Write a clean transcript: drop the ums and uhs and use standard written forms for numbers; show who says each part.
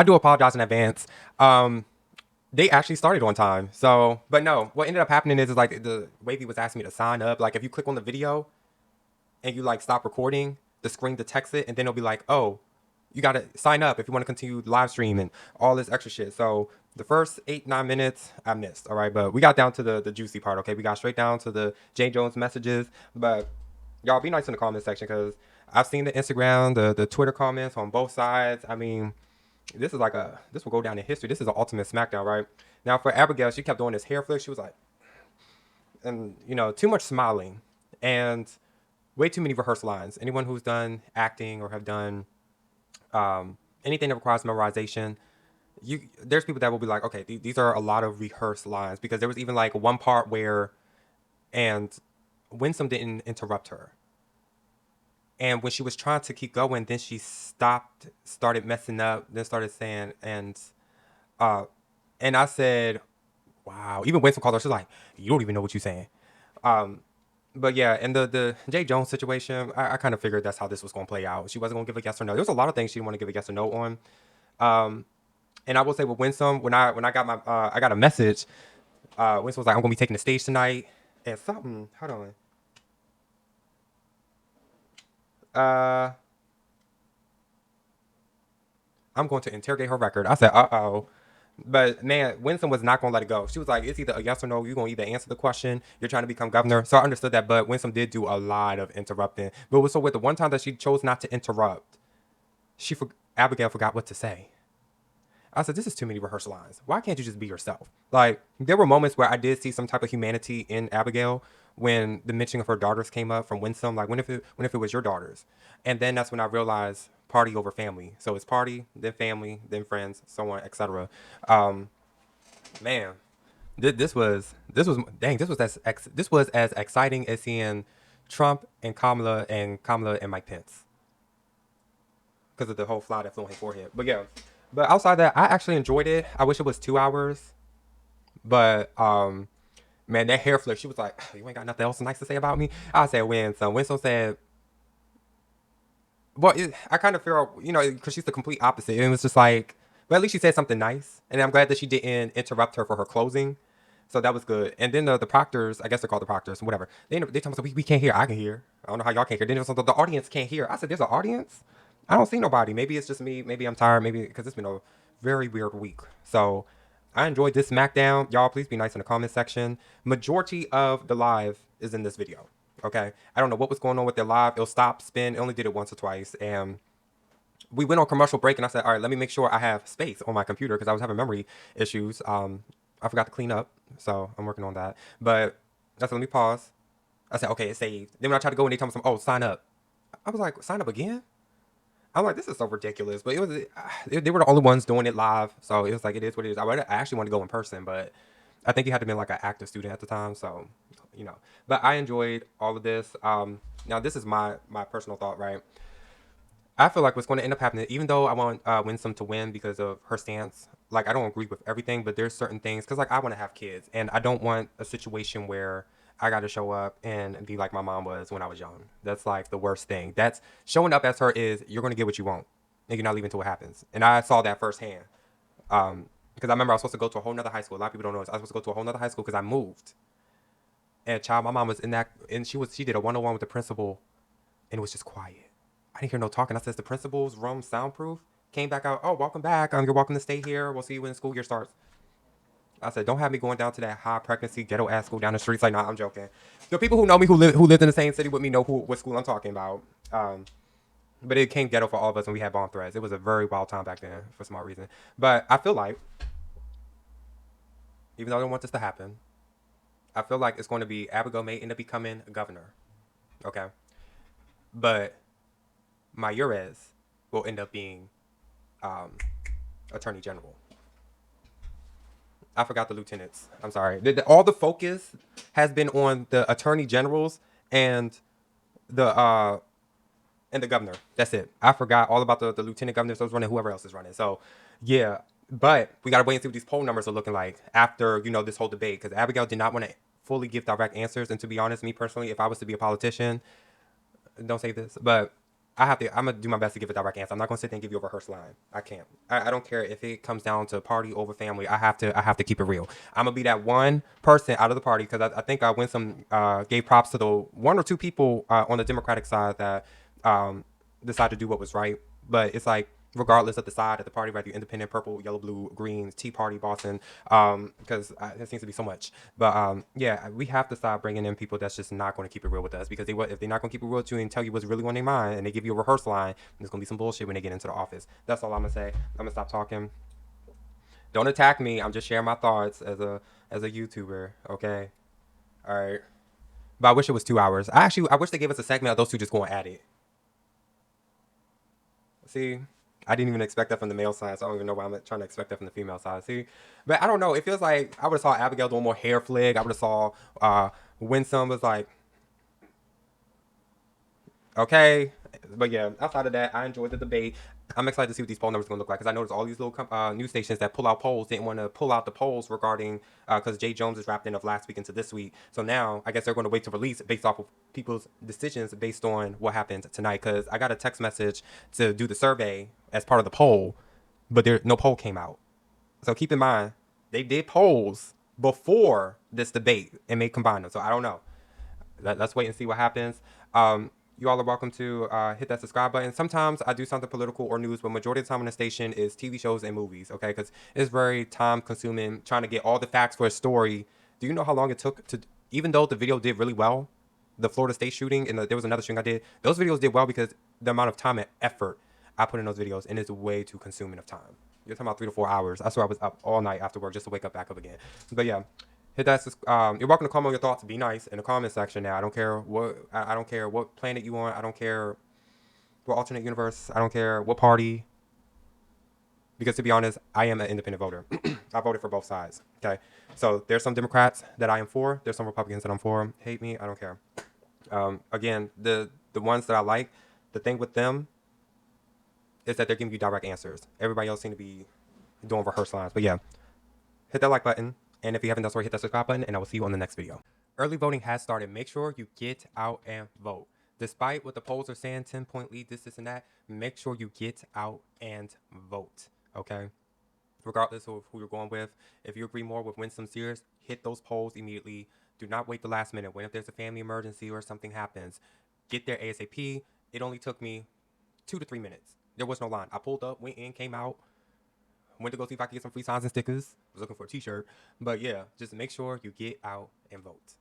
Speaker 1: I do apologize in advance. They actually started on time. So, but no, what ended up happening is like the Wavy was asking me to sign up. Like if you click on the video and you like stop recording, the screen detects it, and then it'll be like, oh, you gotta sign up if you want to continue live stream and all this extra shit. So the first 8-9 minutes I missed. All right, but we got down to the juicy part. Okay, we got straight down to the J Jones messages. But y'all be nice in the comment section because I've seen the Instagram, the Twitter comments on both sides. I mean, this will go down in history. This is an ultimate smackdown, right? Now for Abigail, she kept doing this hair flick. She was like, and too much smiling and way too many rehearsed lines. Anyone who's done acting or have done anything that requires memorization, there's people that will be like, okay, these are a lot of rehearsed lines because there was even like one part where, and Winsome didn't interrupt her. And when she was trying to keep going, then she stopped, started messing up, then started saying, uh, and I said, wow. Even Winsome called her. She's like, you don't even know what you're saying. Um, but yeah, and the Jay Jones situation, I kind of figured that's how this was going to play out. She wasn't going to give a yes or no. There was a lot of things she didn't want to give a yes or no on. Um, and I will say with Winsome, when I got I got a message. Winsome was like, I'm going to be taking the stage tonight, and something. Hold on. Uh, I'm going to interrogate her record. I said, uh-oh. But man, Winston was not going to let it go. She was like, it's either a yes or no. You're going to either answer the question. You're trying to become governor. So I understood that. But Winston did do a lot of interrupting. But so with the one time that she chose not to interrupt, Abigail forgot what to say. I said, this is too many rehearsal lines. Why can't you just be yourself? Like, there were moments where I did see some type of humanity in Abigail when the mention of her daughters came up from Winsome. Like, when if it was your daughters? And then that's when I realized party over family. So it's party, then family, then friends, so on, etc. Um, man, this was as exciting as seeing Trump and Kamala and Mike Pence because of the whole fly that flew on his forehead. But yeah, but outside that, I actually enjoyed it. I wish it was 2 hours, but man, that hair flip. She was like, "You ain't got nothing else nice to say about me." I said, "Winston." Winston said, "Well, I kind of feel, because she's the complete opposite." And it was just like, but at least she said something nice, and I'm glad that she didn't interrupt her for her closing. So that was good. And then the proctors, I guess they're called the proctors, whatever. They told me, we can't hear. I can hear. I don't know how y'all can't hear. Then the audience can't hear. I said, there's an audience? I don't see nobody. Maybe it's just me. Maybe I'm tired. Maybe because it's been a very weird week. So I enjoyed this SmackDown. Y'all, please be nice in the comment section. Majority of the live is in this video. Okay. I don't know what was going on with their live. It'll stop, spin. It only did it once or twice. And we went on commercial break and I said, all right, let me make sure I have space on my computer because I was having memory issues. I forgot to clean up, so I'm working on that. But I said, let me pause. I said, okay, it's saved. Then when I tried to go and they told me, oh, sign up. I was like, sign up again? I'm like, this is so ridiculous. But they were the only ones doing it live, so it was like, it is what it is. I actually want to go in person, but I think you had to be like an active student at the time, so But I enjoyed all of this. Now this is my personal thought, right? I feel like what's going to end up happening, even though I want Winsome to win because of her stance, like I don't agree with everything, but there's certain things because like I want to have kids, and I don't want a situation where I got to show up and be like my mom was when I was young. That's like the worst thing. That's showing up as her is you're going to get what you want, and you're not leaving until it happens. And I saw that firsthand. Because I remember I was supposed to go to a whole nother high school. A lot of people don't know this. I was supposed to go to a whole nother high school because I moved. And child, my mom was in that, and she did a 101 with the principal, and it was just quiet. I didn't hear no talking. I said, the principal's room soundproof? Came back out, oh, welcome back. You're welcome to stay here. We'll see you when the school year starts. I said, don't have me going down to that high pregnancy ghetto ass school down the streets. Like, nah, I'm joking. The people who know me who lived in the same city with me know what school I'm talking about. But it came ghetto for all of us when we had bond threads. It was a very wild time back then for some odd reason. But I feel like, even though I don't want this to happen, I feel like it's going to be Abigail may end up becoming a governor. Okay. But Mayurez will end up being attorney general. I forgot the lieutenants. I'm sorry. All the focus has been on the attorney generals and the governor. That's it. I forgot all about the lieutenant governors that was running, whoever else is running. So yeah, but we gotta wait and see what these poll numbers are looking like after this whole debate because Abigail did not want to fully give direct answers. And to be honest, me personally, if I was to be a politician, don't say this, but I'm gonna do my best to give a direct answer. I'm not gonna sit there and give you a rehearsed line. I can't. I don't care if it comes down to party over family. I have to keep it real. I'm gonna be that one person out of the party because I think Winsome gave props to the one or two people on the Democratic side that decided to do what was right. But it's like regardless of the side at the party, whether you're independent, purple, yellow, blue, green, Tea Party, Boston, because there seems to be so much. But yeah, we have to stop bringing in people that's just not going to keep it real with us because if they're not going to keep it real with you and tell you what's really on their mind and they give you a rehearse line, there's going to be some bullshit when they get into the office. That's all I'm going to say. I'm going to stop talking. Don't attack me. I'm just sharing my thoughts as a YouTuber, okay? All right. But I wish it was 2 hours. I wish they gave us a segment of those two just going at it. See, I didn't even expect that from the male side, so I don't even know why I'm trying to expect that from the female side. See, but I don't know. It feels like I would have saw Abigail doing more hair flick. I would have saw Winsome was like, okay, but yeah. Outside of that, I enjoyed the debate. I'm excited to see what these poll numbers are going to look like because I noticed all these little news stations that pull out polls didn't want to pull out the polls regarding because Jay Jones is wrapped in of last week into this week. So now I guess they're going to wait to release based off of people's decisions based on what happened tonight. Because I got a text message to do the survey as part of the poll, but there no poll came out. So keep in mind they did polls before this debate and may combine them. So I don't know. Let's wait and see what happens. You all are welcome to hit that subscribe button. Sometimes I do something political or news, but majority of the time on the station is TV shows and movies, okay? Because it's very time consuming trying to get all the facts for a story. Do you know how long it took to, even though the video did really well, the Florida State shooting and there was another shooting I did, those videos did well because the amount of time and effort I put in those videos and it's way too consuming of time. You're talking about 3 to 4 hours. I swear I was up all night after work just to wake up back up again. But yeah, hit that. You're welcome to comment your thoughts. Be nice in the comment section. Now I don't care what I don't care what planet you on. I don't care what alternate universe. I don't care what party. Because to be honest, I am an independent voter. I voted for both sides. Okay, so there's some Democrats that I am for. There's some Republicans that I'm for. Hate me. I don't care. Again, the ones that I like, the thing with them is that they're giving you direct answers. Everybody else seem to be doing rehearsed lines. But yeah, hit that like button. And if you haven't done so, hit that subscribe button, and I will see you on the next video. Early voting has started. Make sure you get out and vote. Despite what the polls are saying, 10-point lead, this and that, make sure you get out and vote, okay? Regardless of who you're going with. If you agree more with Winsome Sears, hit those polls immediately. Do not wait the last minute. When if there's a family emergency or something happens, get there ASAP. It only took me 2 to 3 minutes. There was no line. I pulled up, went in, came out, went to go see if I could get some free signs and stickers. Was looking for a t-shirt. But yeah, just make sure you get out and vote.